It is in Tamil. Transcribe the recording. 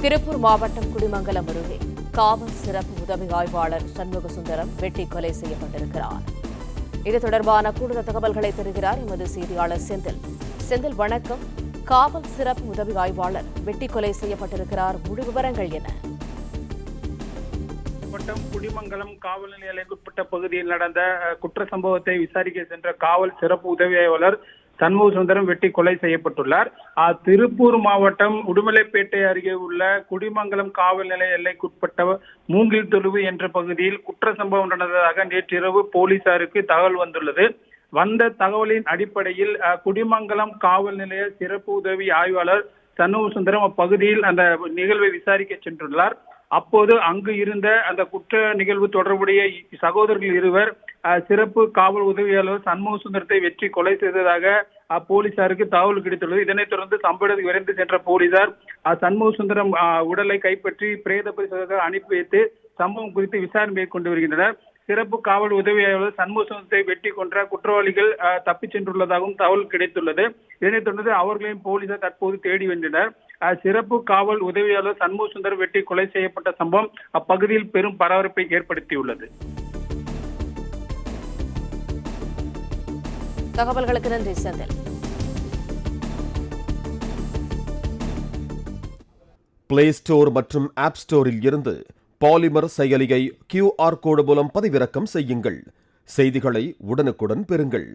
திருப்பூர் மாவட்டம் குடிமங்கலம் அருகே காவல் சிறப்பு உதவி ஆய்வாளர் சண்முகசுந்தரம் வெட்டி கொலை செய்யப்பட்டிருக்கிறார். இது தொடர்பான கூடுதல் தகவல்களை தருகிறார் எமது செய்தியாளர் செந்தில். செந்தில், வணக்கம். காவல் சிறப்பு உதவி ஆய்வாளர் வெட்டி கொலை செய்யப்பட்டிருக்கிறார். முழு விவரங்கள் என்ன? குடிமங்கலம் காவல் நிலைய எல்லைக்குட்பட்ட பகுதியில் நடந்த குற்ற சம்பவத்தை விசாரிக்க சென்ற காவல் சிறப்பு உதவி ஆய்வாளர் சண்முகசுந்தரம் வெட்டி கொலை செய்யப்பட்டுள்ளார். திருப்பூர் மாவட்டம் உடுமலைப்பேட்டை அருகே உள்ள குடிமங்கலம் காவல் நிலைய எல்லைக்குட்பட்ட மூங்கில் தொழுவு என்ற பகுதியில் குற்ற சம்பவம் நடந்ததாக நேற்றிரவு போலீசாருக்கு தகவல் வந்துள்ளது. வந்த தகவலின் அடிப்படையில் குடிமங்கலம் காவல் நிலைய சிறப்பு உதவி ஆய்வாளர் சண்முகசுந்தரம் அப்பகுதியில் அந்த நிகழ்வை விசாரிக்க சென்றுள்ளார். அப்போது அங்கு இருந்த அந்த குற்ற நிகழ்வு தொடர்புடைய சகோதரர்கள் இருவர் சிறப்பு காவல் உதவியாளர் சண்முகசுந்தரத்தை வெற்றி கொலை செய்ததாக போலீசாருக்கு தகவல் கிடைத்துள்ளது. இதனைத் தொடர்ந்து சம்பவத்துக்கு விரைந்து சென்ற போலீசார் சண்முகசுந்தரம் உடலை கைப்பற்றி பிரேத பரிசோதனைக்கு அனுப்பி வைத்து சம்பவம் குறித்து விசாரணை மேற்கொண்டு வருகின்றனர். சிறப்பு காவல் உதவியாளர் சண்முகசுந்தரத்தை வெட்டி கொன்ற குற்றவாளிகள் தப்பிச் சென்றுள்ளதாகவும் தகவல் கிடைத்துள்ளது. இதனைத் தொடர்ந்து அவர்களையும் போலீசார் தற்போது தேடி வந்தனர். சிறப்பு காவல் உதவியாளர் சண்முகசுந்தரம் வெட்டி கொலை செய்யப்பட்ட சம்பவம் அப்பகுதியில் பெரும் பரபரப்பை ஏற்படுத்தியுள்ளது. தகவல்களுக்கு நன்றி செந்தில். பிளே ஸ்டோர் மற்றும் ஆப் ஸ்டோரில் இருந்து பாலிமர் செயலியை QR கோடு மூலம் பதிவிறக்கம் செய்யுங்கள். செய்திகளை உடனுக்குடன் பெறுங்கள்.